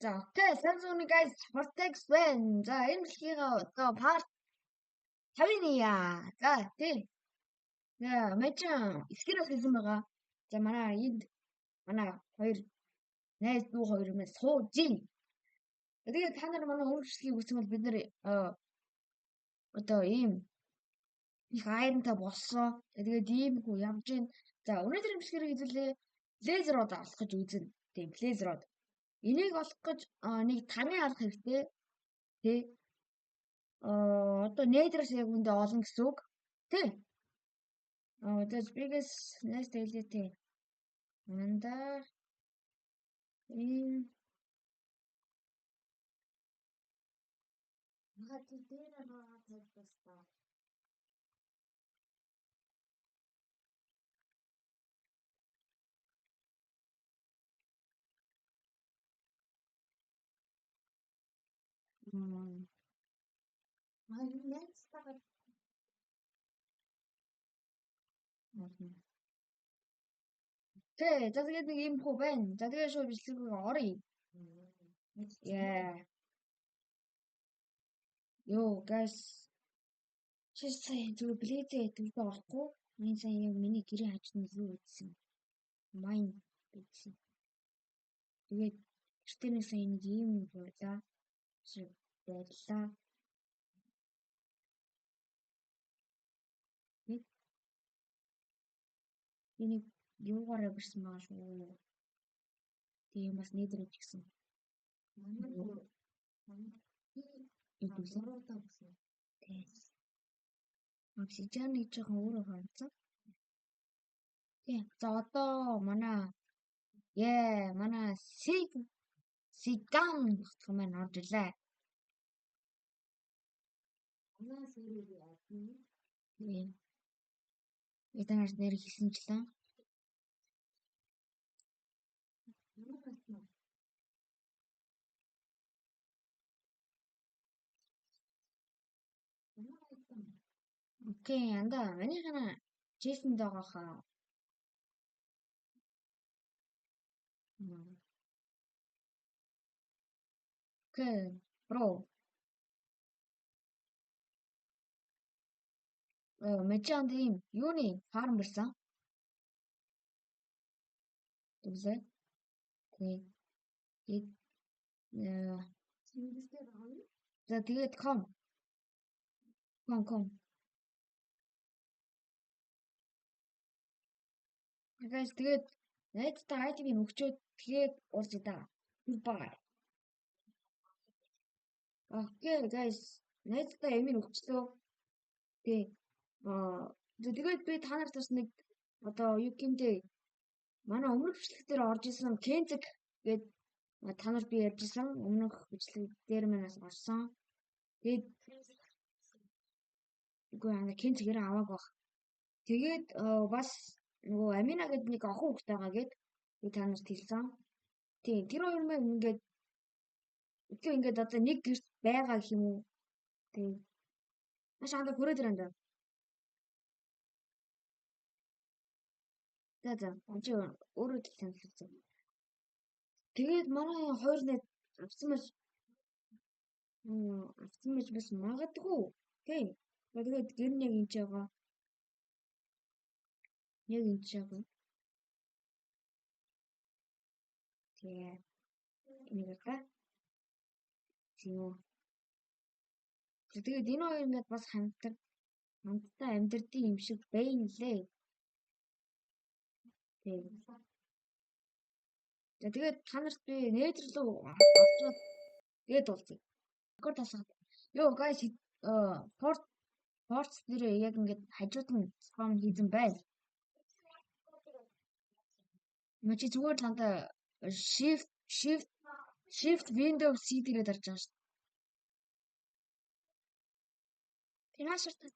За окей, сайн зүгний guys, Vortex байна. За энэ дэлхийгээ одоо part 50-ны яа. За тийм. Мэжин эскэрээс хэлсэн байгаа. За манай хоёр найз дүү хоёр юмээс сууж ийн. Тэгээд та нар манай өөрчлөлийг үзсэн бол бид нэр одоо ийм их айрантай болсон. Тэгээд ийм хүү явж ийн. За өнөөдрийн бичлэгээр хэзээ лазер род олох гэж үзнэ. Тийм, лазер род. Энийг олох гэж нэг тамийн арга хэрэгтэй. Тий. Одоо нейтрээс яг үндэ олон гэсэн үг. Тий. Одоо biggest next ability. Манда энэ хат дээр байгаа тавьсан. Next байгаа. Тэ, за тэгээд нэг юм хөө байна. За тэгээд шууд бичлэгийг оръё. Яа. Йоо, guys. Чи сая зүгээр близээ дүүгээ орохгүй. Миний сая яг миний гэрээ хажууд нь юу үзсэн. Майн бичсэн. Тэгээд гэртээ нэг сая нэг юм байлаа. Шиг байлаа. Энийг юугаараа бирсэн байгаа шүү. Тийм бас нээдрэж гисэн. Тийм. Обсидиан гэж жоохон өөрөө хандсан. Тийм. За одоо манай Сиган гэх юм орж илээ. Тийм. Эдгээр нэр хэлсэнчлээ. Окей, анда манийхна Джейсон дагаахаа. Окей, бро. Мэжэнд ийм юуны фарм барьсан. Тэгвэл за тэгээд ком. Guys тэгээд найзтай айтгийг өгчөөд тэгээд уулз да. Bye. Окей, guys. Найзтай ямиг өгчлөө. Тэгээд би та нарт бас нэг одоо юу гэмтэй манай өмнөх бичлэг дээр орж исэн Кензэг гээд та нар би ярьжсэн өмнөх бичлэг дээр манаас орсон. Тэгээд үгүй Кензэг яраа авааг баг. Тэгээд бас нөгөө Амина гэдэг нэг охин хүүхэд байгаа гээд би та нарт хэлсэн. Тийм тэр хоёр мэн ингээд одоо нэг гэрт байгаа гэх юм уу. Тийм. Маш андаа хүрээд ирэн даа. За чи өөрөө л саналсан. Тэгээд манай хоёр найз авсан маш бас магадгүй. Тийм. Тэгээд гэр нь яг энэ ч байгаа. Яг энэ ч байгаа. Тэгээд энийг гоо. Тийм. Тэгээд энэ хоёр ингээд бас хамтдаа амьдэрдэг юм шиг байна лээ. Тийм. За тэгээд та нарт би нейдер рүү авчаад тэгээд уулзъя. Рекорд тасаад. Йоо guys порт дээр яг ингээд хажууд нь спам хийсэн байна. Мачи зүгээр л анда shift Windows C дээрээ дарж байгаа шүү. Тэрнээс шалтгаан.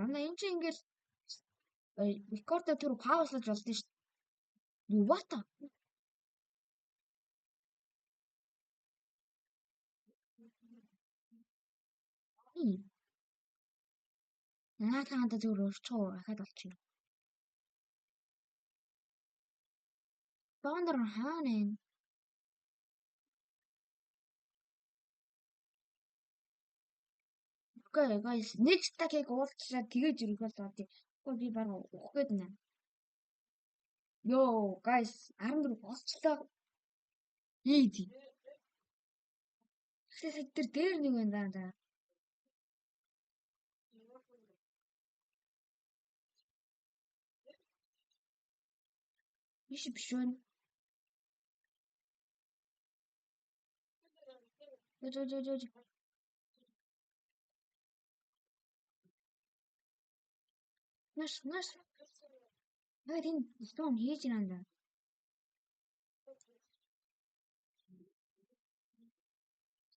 Ана энэ чинь ингээл рекорд тэр пауслаж болдсон шүү. Юу бата? Наатаанда зүгээр өрчөө ахаад болчих юм. Spawner хаана вэ? Окей, guys. Нэг стакийг уулзчаад тэгэж ирэх болоо тий. Гэхдээ би баг ухах гээд байна. Йоо, guys, 14 болчлоо. Easy. Эхлээд дээр нэг байна да. Биш байна. Жоо. Наш. Яг энэ стон хийж байна.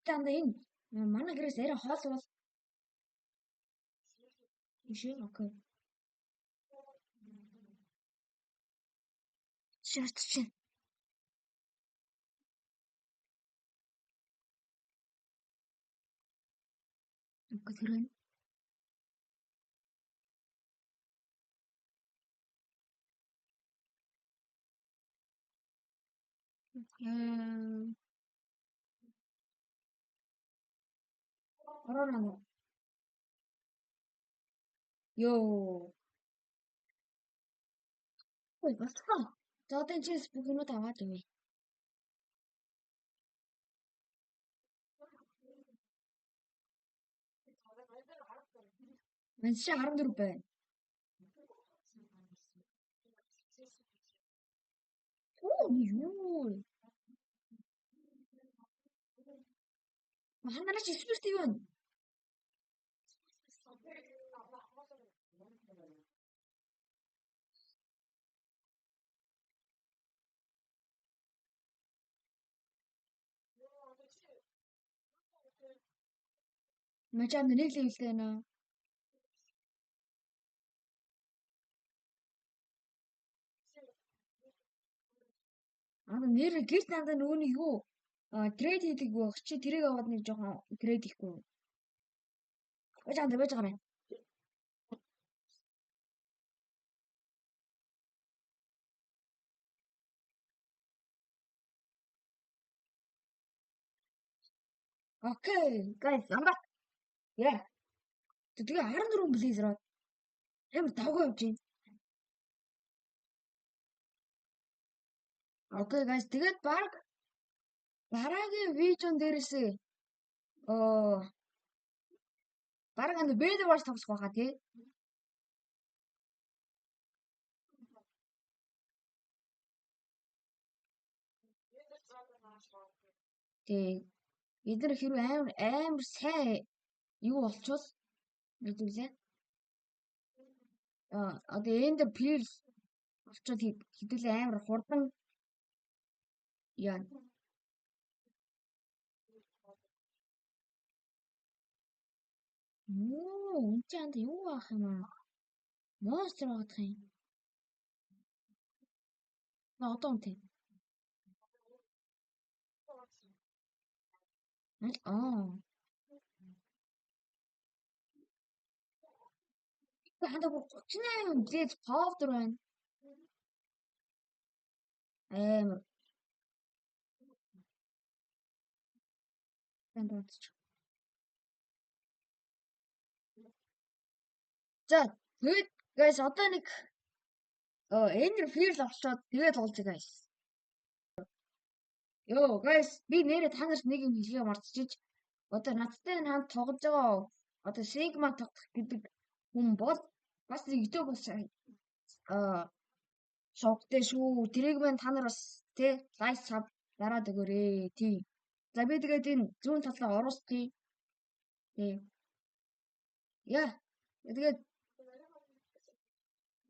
Танда энэ манай гэрээс арай хоол бол биш үү? Окей. Шарт чинь. Окей, тэрэн. Ороо. Йоо. Ой, болчихлоо. За одоо энэ чээс бүх юмуд аваад явъя. Энд чи 14 байна. Оо, юу. Ханарч спирт юу вэ? Мачаад нэг левелтэй байна. Нэр гэрт надад нөгөөний юу? Трейд хийдэг байх чи тэрийг аваад нэг жоохон трейд хийхгүй. Байж байгаа юм. Окей, guys, амбат. Яа. Тэгээ 14 please роо. Ямар давгүй явж байна. Окей, guys, тэгээд дараагийн видеон дээрээсээ баг бэдэр варс тоглох байхаа тий. Тэг. Бид нар хэрвээ амар сайн юу болчихвол мэдүүлээ. Одоо эндер пирл олцоод хэдүүлээ амар хурдан яа. Энэ чанд юу ах юм аа? Монстр багах юм. Одоо үнтэй. Хандаа 38 блэд powder байна. Амар. За, тэгээд guys одоо нэг эндер фирл авчаад тэгээд олзъя guys. Йоо guys би нэрээ та нарт нэг юм хэлхийа мартчихж одоо надтай хамт тоглож байгаа одоо Sigma тоглох гэдэг хүн бол бас нэг YouTube бас шогтэй шүү. Тэрийг мэн та нар бас тий лайк саб дараад өгөөрэй. Тий. За би тэгээд энэ зүүн талаа оруулъя. Тий. Яа. Тэгээд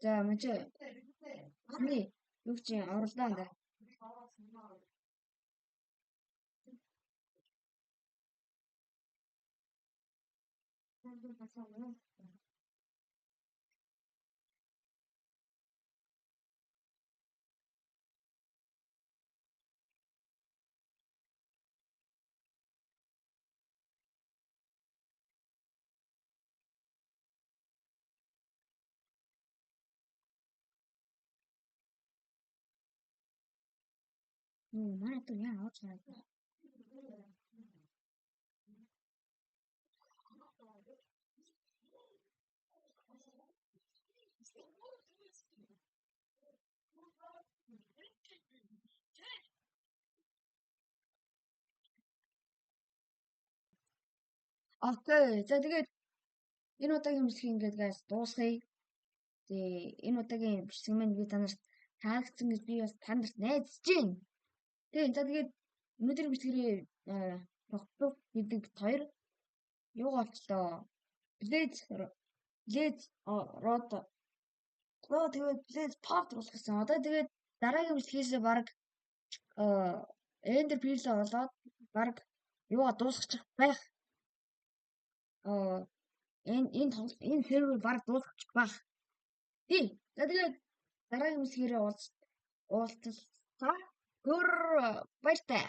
за мэж хани юу чи оруулаа энэ. Манай дүр яа авч гараад. Окей. За тэгээд энэ удаагийн бичлэгийг ингээд guys дуусгая. Тэгээ энэ удаагийн бичлэг маань би танарт таалагдсан гэж би бас танарт найдаж байна. Тэгээ за тэгээд өнөөдрийн бичлэгээ тогтвол гэдэг хоёр юу болчлоо? Blaze Rod тэгээд Blaze Pop болох гэсэн. Одоо тэгээд дараагийн бичлэгээс баг Ender Pearl болоод баг юугаа дуусгачих байх. Энэ хэрэг баг дуусгачих байх. Тий. За тэгээд дараагийн бичлэгээр уулзлаа. Гөр баяртай.